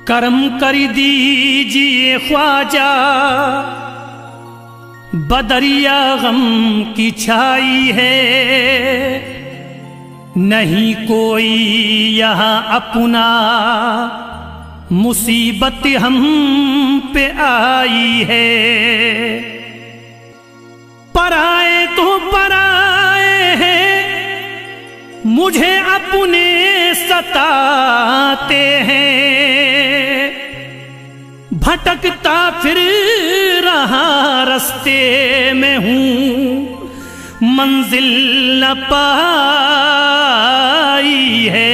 करम कर दीजिए ख्वाजा, बदरिया गम की छाई है, नहीं कोई यहाँ अपना, मुसीबत हम पे आई है। पराए तो पराए हैं, मुझे अपने सताते हैं, भटकता फिर रहा रास्ते में हूँ, मंजिल न पाई है।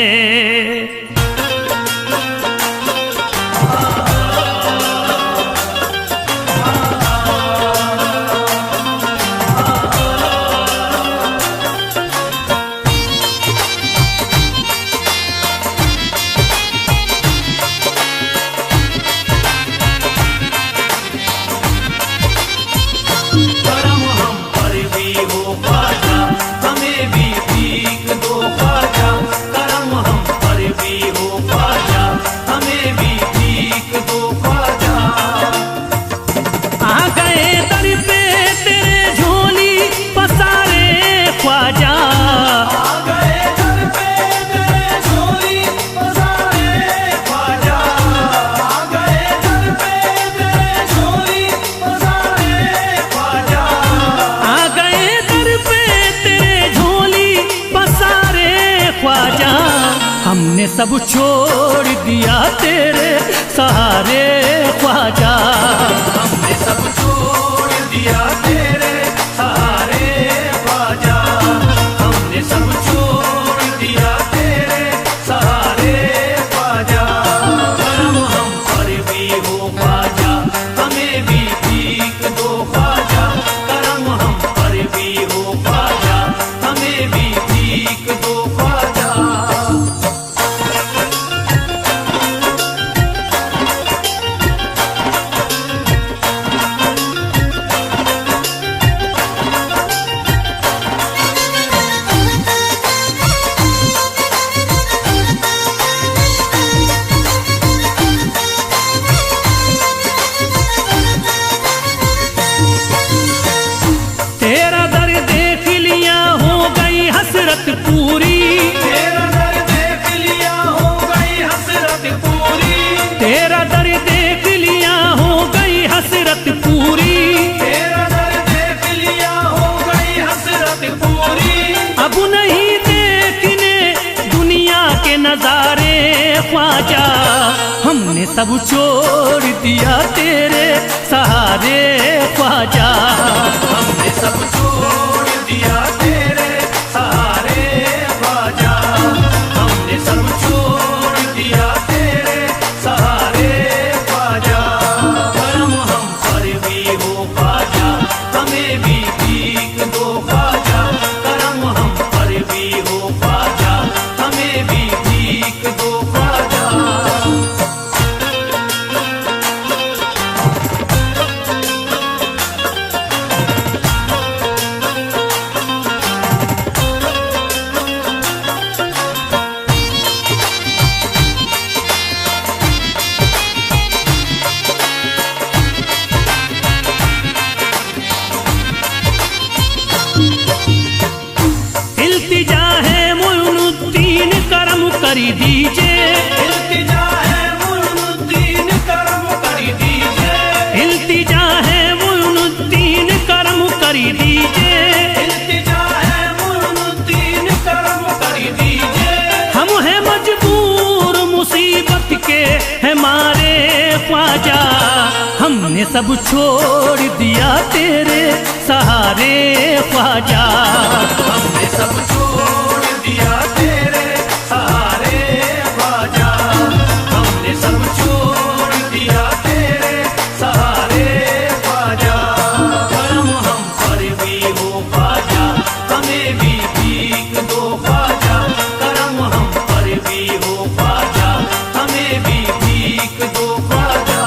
हमने सब छोड़ दिया तेरे सहारे ख्वाजा, हमने सब छोड़ दिया तेरे सहारे ख्वाजा, हमने सब छोड़ दिया तेरे सहारे ख्वाजा। करम हम पर भी हो ख्वाजा, हमें भी भीख दो ख्वाजा, करम हम पर भी हो ख्वाजा, हमें भी भीख दो ख्वाजा। पूरी तेरा दर देख लिया हो गई हसरत पूरी, तेरा दर देख लिया हो गई हसरत पूरी, तेरा दर देख लिया हो गई हसरत पूरी। अब नहीं देखने दुनिया के नजारे ख्वाजा, हमने सब छोड़ दिया तेरे सहारे ख्वाजा, हमने सब छोड़ दिया तेरे सहारे ख्वाजा, हमने सब छोड़ दिया तेरे सहारे ख्वाजा। करम हम पर भी हो ख्वाजा, हमें भी भीख दो ख्वाजा, करम हम पर भी हो ख्वाजा, हमें भी भीख दो ख्वाजा। इल्तिजा है मुइनुद्दीन करम कर दीजिए, इल्तिजा है मुइनुद्दीन करम कर दीजिए, इल्तिजा है मुइनुद्दीन करम कर दीजिए, इल्तिजा है मुइनुद्दीन करम कर दीजिए। हम हैं मजबूर मुसीबत के हमारे ख्वाजा, हमने सब छोड़ दिया तेरे सहारे ख्वाजा, हमने सब छोड़ दिया तेरे सहारे ख्वाजा, हमने सब छोड़ दिया तेरे सहारे ख्वाजा। करम हम पर भी हो ख्वाजा, हमें भी भीख दो ख्वाजा, करम हम पर भी हो ख्वाजा, हमें भी भीख दो ख्वाजा।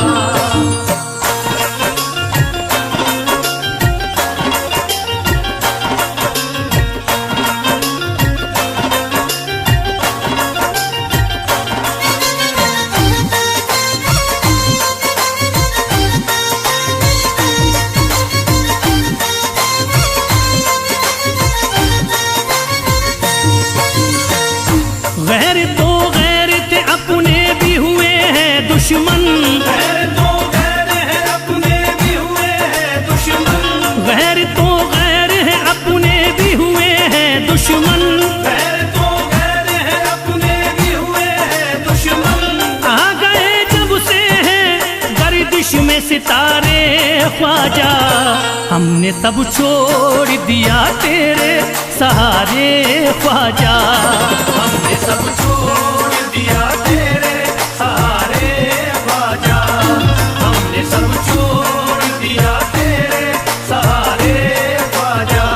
तो गैर थे अपने भी हुए हैं दुश्मन, गैर तो गैर है अपने भी हुए हैं दुश्मन, गैर तो गैर है अपने भी हुए हैं दुश्मन। गैर तो गैर है अपने भी हुए हैं दुश्मन। आ गए जब से हैं गर्दिश में सितारे ख्वाजा, हमने सब छोड़ दिया तेरे सहारे ख्वाजा। हमने सब छोड़ दिया तेरे सहारे ख्वाजा, हमने सब छोड़ दिया तेरे सहारे ख्वाजा।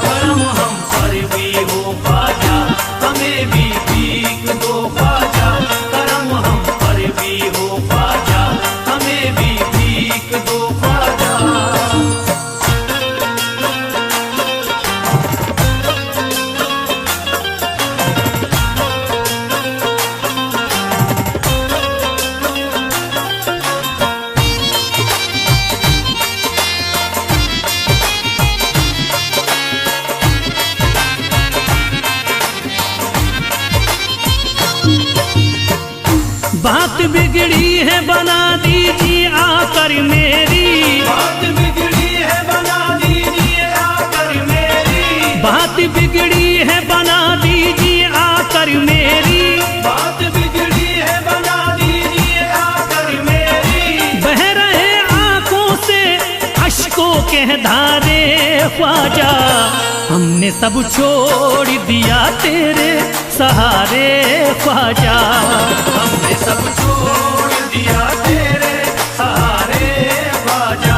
करम हम पर भी हो ख्वाजा, हमें भी भीख दो ख्वाजा। करम हम पर भी हो ख्वाजा, हमें भी भीख दो ख्वाजा। बात बिगड़ी है बना दीजिए आकर मेरी, बात बिगड़ी है बना दीजिए आकर मेरी। बात बिगड़ी है बना दीजिए आकर मेरी। बात बिगड़ी है बना दीजिए आकर मेरी। बह रहे आंखों से अश्कों के धारे ख्वाजा, हमने सब छोड़ दिया तेरे सहारे ख्वाजा। हमने सब छोड़ दिया तेरे सहारे ख्वाजा,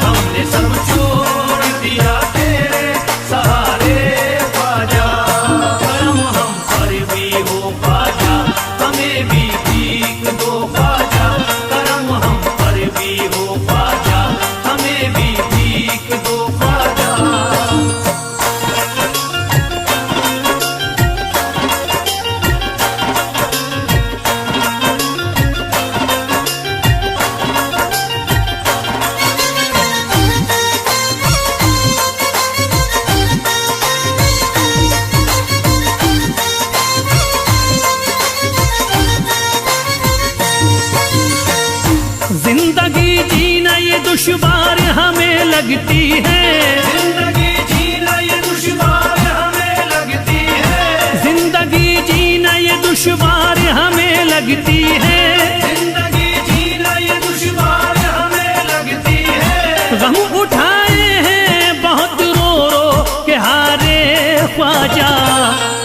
हमने सब छोड़ दिया तेरे सहारे ख्वाजा। करम हम पर भी हो ख्वाजा, हमें भी भीख दो ख्वाजा। करम हम पर भी हो ख्वाजा, हमें भी भीख दो ख्वाजा। जिंदगी जीना ये दुश्वार हमें लगती है, जिंदगी जीना ये दुश्वार हमें लगती है। जिंदगी जीना ये दुश्वार हमें लगती है। जिंदगी जीना ये दुश्वार हमें लगती है। गम उठाए हैं बहुत रो रो के हारे ख्वाजा,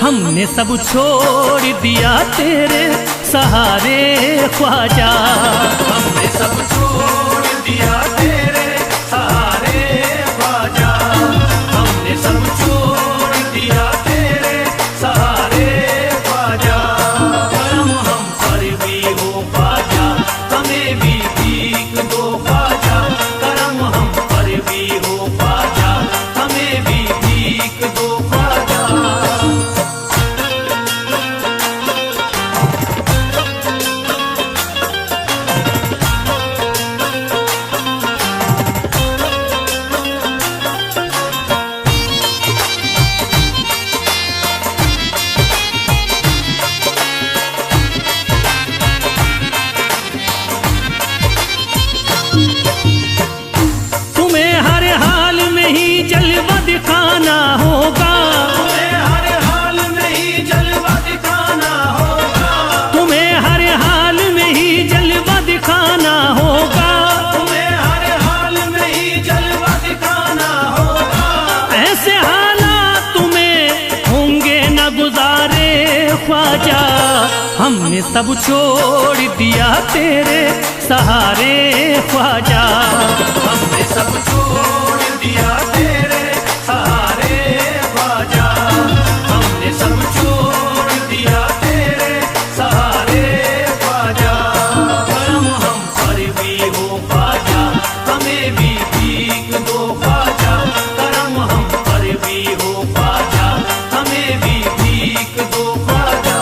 हमने सब छोड़ दिया तेरे सहारे ख्वाजा। हमने सब छोड़ दिया तेरे सहारे ख्वाजा, हमने सब छोड़ दिया तेरे सहारे ख्वाजा। करम हम पर भी हो ख्वाजा, हमें भी भीख दो ख्वाजा। करम हम पर भी हो ख्वाजा, हमें भी भीख दो ख्वाजा। तुम्हें हर हाल में ही जलवा दिखाना होगा, तुम्हें हर हाल में ही जलवा दिखाना होगा। तुम्हें हर हाल में ही जलवा दिखाना होगा। तुम्हें हर हाल में ही जलवा दिखाना होगा। ऐसे हालात तुम्हें होंगे न गुजारे ख्वाजा, हमने सब छोड़ दिया तेरे सहारे ख्वाजा। हमने सब छोड़ दिया तेरे सहारे ख्वाजा, हमने सब छोड़ दिया तेरे सहारे ख्वाजा। करम हम पर भी हो ख्वाजा, हमें भी भीख दो ख्वाजा। करम हम पर भी हो ख्वाजा, हमें भी भीख दो ख्वाजा।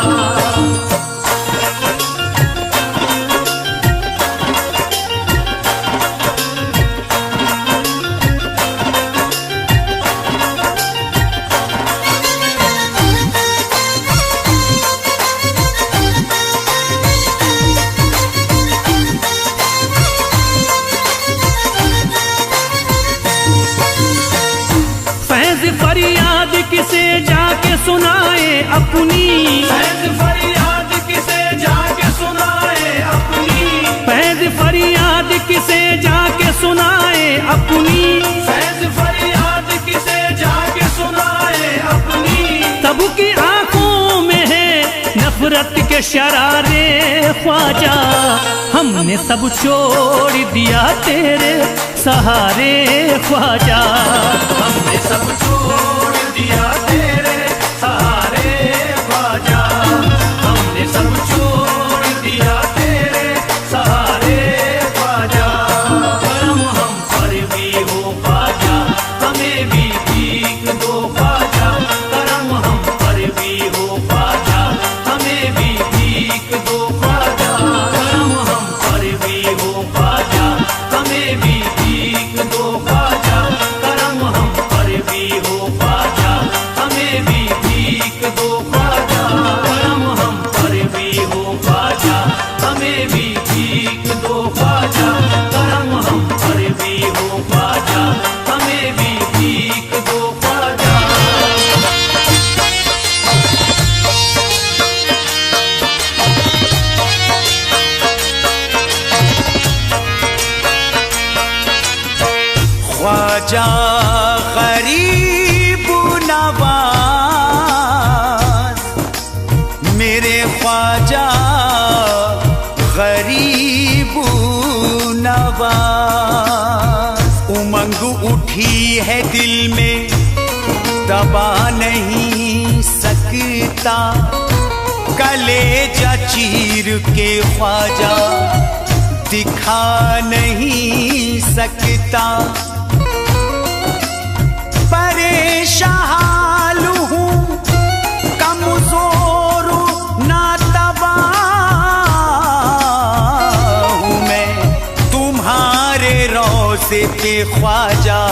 शरारे ख्वाजा, हमने सब छोड़ दिया तेरे सहारे ख्वाजा। हमने सब छोड़ दिया तेरे सहारे ख्वाजा, हमने सब छोड़ दिया तेरे सहारे ख्वाजा। करम हम पर भी हो ख्वाजा, हमें भी भीख दो ख्वाजा। करम हम पर भी हो ख्वाजा, हमें भी भीख दो ख्वाजा। करम हम पर भी हो ख्वाजा, हमें भी भीख दो ख्वाजा। करम हम पर भी हो ख्वाजा, हमें भी भीख दो ख्वाजा। करम हम पर भी हो ख्वाजा, हमें भी भीख दो ख्वाजा। करम हम पर भी हो ख्वाजा, हमें भी भीख दो ख्वाजा। ख्वाजा गरीब नवाज, मेरे ख्वाजा गरीब नवाज। उमंग उठी है दिल में, दबा नहीं सकता, कलेजा चीर के ख्वाजा दिखा नहीं सकता। परेशान हूँ, कमजोर नातबा हूँ मैं, तुम्हारे रोज़े पे ख्वाजा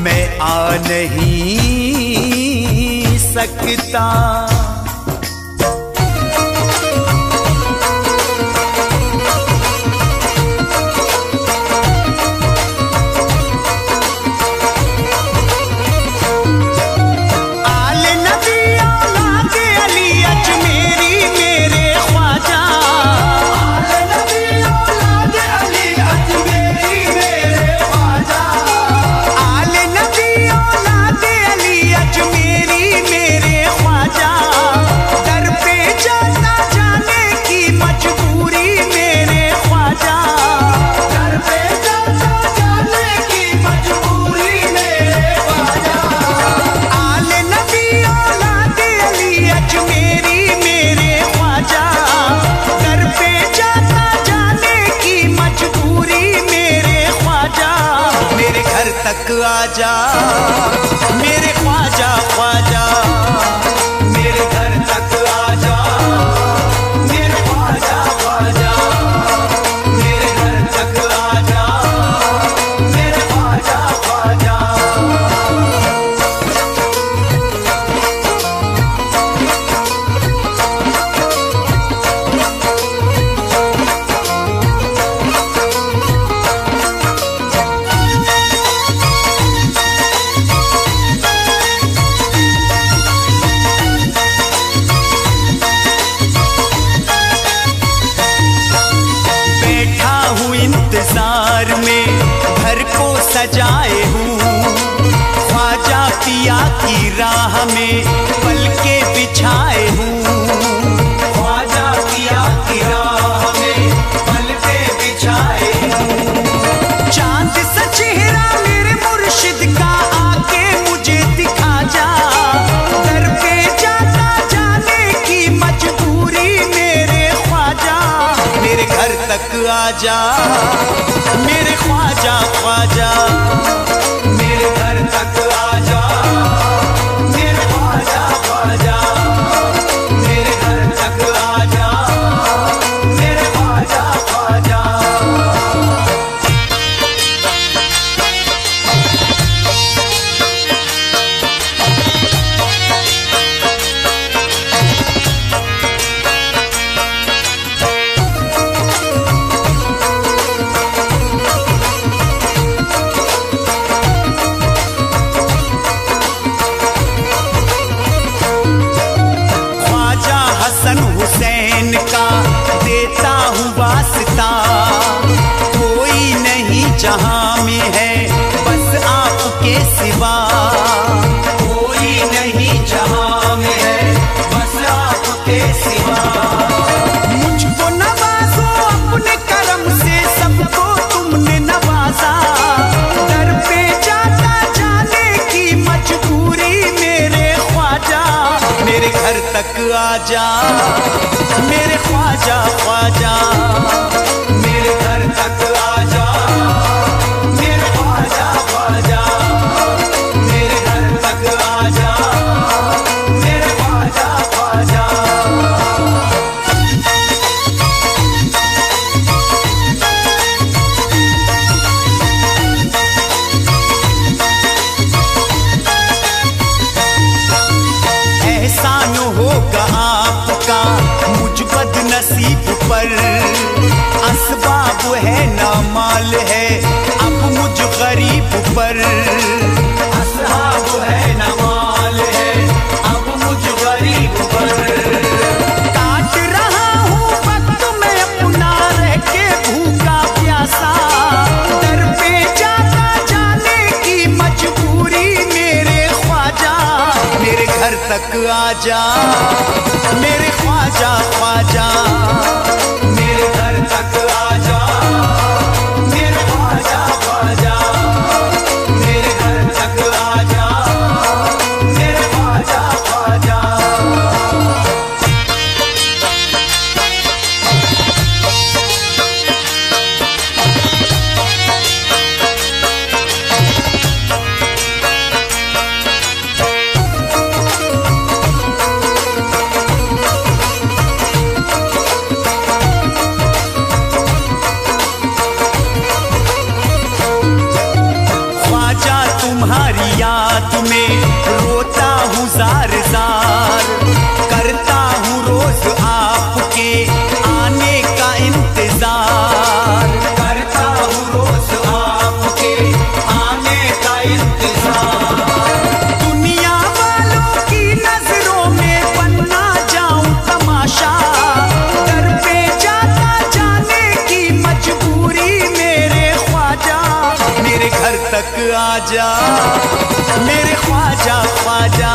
मैं आ नहीं सकता। तक आजा मेरे ख्वाजा ख्वाजा, मेरे घर तक आजा मेरे ख्वाजा ख्वाजा, मेरे घर तक आजा मेरे ख्वाजा ख्वाजा। इंतजार में घर को सजाए हूँ, ख्वाजा पिया की राह में पलके बिछाए हूँ। ख्वाजा पिया की राह में पलके बिछाए हूँ। चांद सा चेहरा मेरे मुर्शिद का आके मुझे दिखा जा, दर पे जाता जाने की मजबूरी मेरे ख्वाजा, मेरे घर तक आजा मेरे ख्वाजा ख्वाजा, मेरे घर तक आजा मेरे ख्वाजा ख्वाजा, मेरे घर तक आजा मेरे ख्वाजा ख्वाजा। हुसैन का देता हूँ वास्ता, कोई नहीं जहां में है बस आपके सिवा, कोई नहीं जहां में है बस आपके सिवा। ख्वाजा, मेरे ख्वाजा ख्वाजा, मेरे घर तक आजा, मेरे ख्वाजा ख्वाजा, मेरे घर तक आजा, मेरे ख्वाजा ख्वाजा। एहसान होगा आपका मुझ बदनसीब पर, असबाब है ना माल है अब मुझ गरीब पर। असहाब है न माल है अब मुझ गरीब पर। काट रहा हूँ वक्त मैं अपना रह के भूखा प्यासा, दर पे जाता जाने की मजबूरी मेरे ख्वाजा, मेरे घर तक आजा, मेरे ख्वाजा ख्वाजा, मेरे घर तक आजा, मेरे ख्वाजा ख्वाजा, मेरे घर तक आजा, मेरे ख्वाजा ख्वाजा। ख्वाजा तुम्हारी याद में रोता हूँ जार जार, करता हूँ रोज आपके आने का इंतजार। करता हूँ रोज आपके आने का इंतजार। दुनिया वालों की नजरों में बनना जाऊं तमाशा, दर पे जाता जाने की मजबूरी मेरे ख्वाजा, मेरे घर तक आजा, मेरे ख्वाजा ख्वाजा,